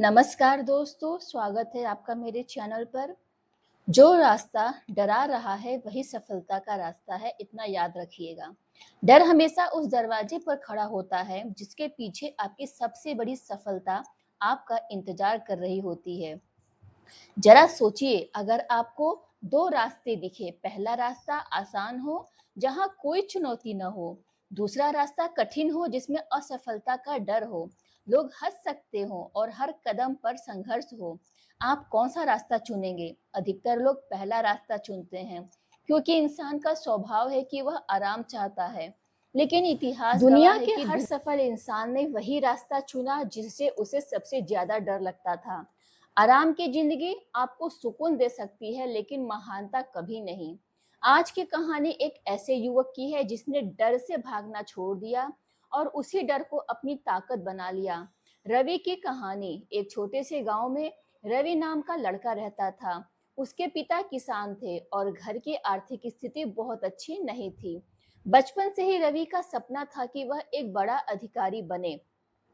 नमस्कार दोस्तों, स्वागत है आपका मेरे चैनल पर। जो रास्ता डरा रहा है वही सफलता का रास्ता है, इतना याद रखिएगा। डर हमेशा उस दरवाजे पर खड़ा होता है जिसके पीछे आपकी सबसे बड़ी सफलता आपका इंतजार कर रही होती है। जरा सोचिए, अगर आपको दो रास्ते दिखे, पहला रास्ता आसान हो जहां कोई चुनौती न हो, दूसरा रास्ता कठिन हो जिसमें असफलता का डर हो, लोग हंस सकते हो और हर कदम पर संघर्ष हो। आप कौन सा रास्ता चुनेंगे? अधिकतर लोग पहला रास्ता चुनते हैं क्योंकि इंसान का स्वभाव है कि वह आराम चाहता है। लेकिन इतिहास गवाह दुनिया है के कि हर सफल इंसान ने वही रास्ता चुना जिससे उसे सबसे ज्यादा डर लगता था। आराम की जिंदगी आपको सुकून दे सकती है लेकिन महानता कभी नहीं। आज की कहानी एक ऐसे युवक की है जिसने डर से भागना छोड़ दिया और उसी डर को अपनी ताकत बना लिया। रवि की कहानी। एक छोटे से गांव में रवि नाम का लड़का रहता था। उसके पिता किसान थे और घर की आर्थिक स्थिति बहुत अच्छी नहीं थी। बचपन से ही रवि का सपना था कि वह एक बड़ा अधिकारी बने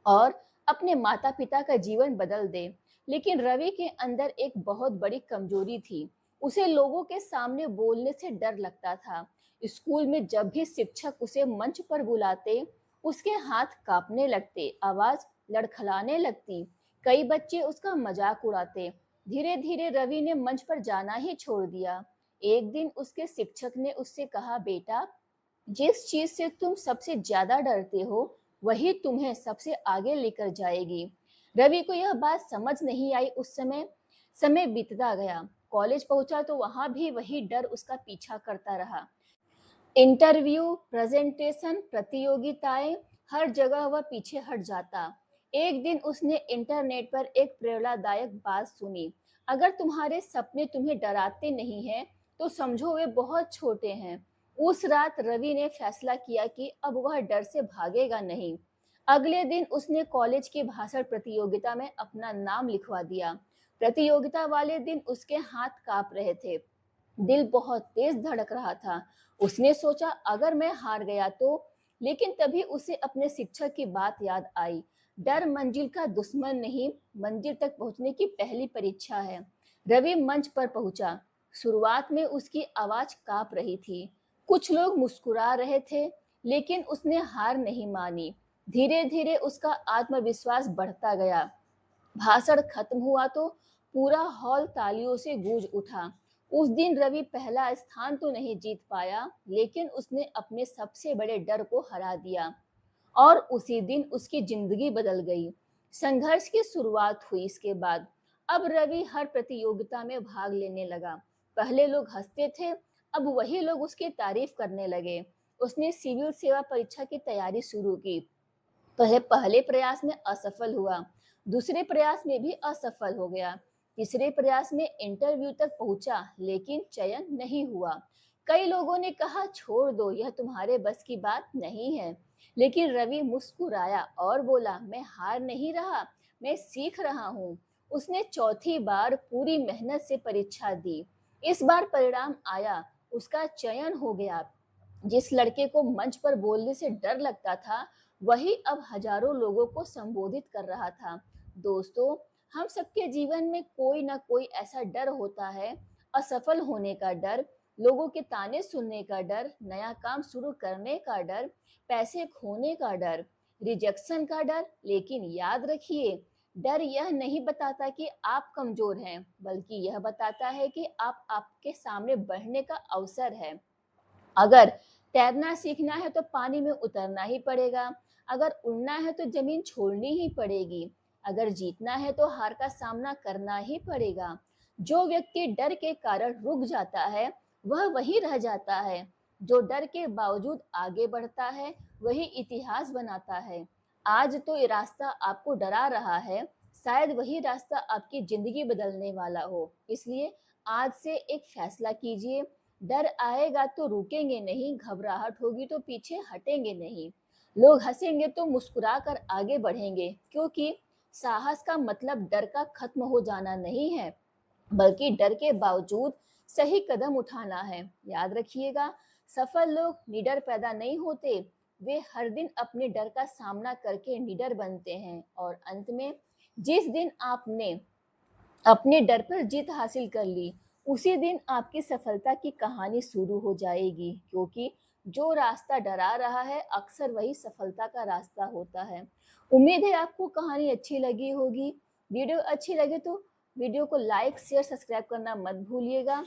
और अपने माता-पिता का जीवन बदल दे। लेकिन रवि के अंदर एक बहुत बड़ी कमजोरी थी। उसे लोगों के सामने बोलने से डर लगता था। स्कूल में जब भी शिक्षक उसे मंच पर बुलाते, उसके हाथ कांपने लगते, आवाज लड़खड़ाने लगती। कई बच्चे उसका मजाक उड़ाते। धीरे-धीरे रवि ने मंच पर जाना ही छोड़ दिया। एक दिन उसके शिक्षक ने उससे कहा, बेटा, जिस चीज से तुम सबसे ज्यादा डरते हो वही तुम्हें सबसे आगे लेकर जाएगी। रवि को यह बात समझ नहीं आई उस समय। समय बीतता गया। कॉलेज पहुंचा तो वहां भी वही डर उसका पीछा करता रहा। इंटरव्यू, प्रेजेंटेशन, प्रतियोगिताएं, हर जगह वह पीछे हट जाता। एक दिन उसने इंटरनेट पर एक प्रेरणादायक बात सुनी। अगर तुम्हारे सपने तुम्हें डराते नहीं हैं, तो समझो वे बहुत छोटे हैं। उस रात रवि ने फैसला किया कि अब वह डर से भागेगा नहीं। अगले दिन उसने कॉलेज की भाषण प्रतियोगिता में अपना नाम लिखवा दिया। प्रतियोगिता वाले दिन उसके हाथ कांप रहे थे, दिल बहुत तेज धड़क रहा था। उसने सोचा, अगर मैं हार गया तो। लेकिन तभी उसे अपने शिक्षक की बात याद आई। डर मंजिल का दुश्मन नहीं, मंजिल तक पहुंचने की पहली परीक्षा है। रवि मंच पर पहुंचा। शुरुआत में उसकी आवाज कांप रही थी। कुछ लोग मुस्कुरा रहे थे, लेकिन उसने हार नहीं मानी। धीरे धीरे उसका आत्मविश्वास बढ़ता गया। भाषण खत्म हुआ तो पूरा हॉल तालियों से गूंज उठा। उस दिन रवि पहला स्थान तो नहीं जीत पाया, लेकिन उसने अपने सबसे बड़े डर को हरा दिया और उसी दिन उसकी जिंदगी बदल गई। संघर्ष की शुरुआत हुई इसके बाद। अब रवि हर प्रतियोगिता में भाग लेने लगा। पहले लोग हंसते थे, अब वही लोग उसकी तारीफ करने लगे। उसने सिविल सेवा परीक्षा की तैयारी शुरू की। पहले पहले प्रयास में असफल हुआ, दूसरे प्रयास में भी असफल हो गया, तीसरे प्रयास में इंटरव्यू तक पहुंचा लेकिन चयन नहीं हुआ। कई लोगों ने कहा, छोड़ दो, यह तुम्हारे बस की बात नहीं है। लेकिन रवि मुस्कुराया और बोला, मैं हार नहीं रहा, मैं सीख रहा हूँ। उसने चौथी बार पूरी मेहनत से परीक्षा दी। इस बार परिणाम आया, उसका चयन हो गया। जिस लड़के को मंच पर बोलने से डर लगता था, वही अब हजारों लोगों को संबोधित कर रहा था। दोस्तों, हम सबके जीवन में कोई ना कोई ऐसा डर होता है। असफल होने का डर, लोगों के ताने सुनने का डर, नया काम शुरू करने का डर, पैसे खोने का डर, रिजेक्शन का डर। लेकिन याद रखिए, डर यह नहीं बताता कि आप कमजोर हैं, बल्कि यह बताता है कि आप आपके सामने बढ़ने का अवसर है। अगर तैरना सीखना है तो पानी में उतरना ही पड़ेगा। अगर उड़ना है तो जमीन छोड़नी ही पड़ेगी। अगर जीतना है तो हार का सामना करना ही पड़ेगा। जो व्यक्ति डर के कारण रुक जाता है, वह वही रह जाता है। जो डर के बावजूद आगे बढ़ता है, वही इतिहास बनाता है। आज तो ये रास्ता आपको डरा रहा है, शायद वही रास्ता आपकी जिंदगी बदलने वाला हो। इसलिए आज से एक फैसला कीजिए। डर आएगा तो रुकेंगे नहीं, घबराहट होगी तो पीछे हटेंगे नहीं, लोग हंसेंगे तो मुस्कुरा कर आगे बढ़ेंगे, क्योंकि साहस का मतलब डर का खत्म हो जाना नहीं है, बल्कि डर के बावजूद सही कदम उठाना है। याद रखिएगा, सफल लोग निडर पैदा नहीं होते, वे हर दिन अपने डर का सामना करके निडर बनते हैं और अंत में जिस दिन आपने अपने डर पर जीत हासिल कर ली, उसी दिन आपकी सफलता की कहानी शुरू हो जाएगी, क्योंकि जो रास्ता डरा रहा है अक्सर वही सफलता का रास्ता होता है। उम्मीद है आपको कहानी अच्छी लगी होगी। वीडियो अच्छी लगे तो वीडियो को लाइक शेयर सब्सक्राइब करना मत भूलिएगा।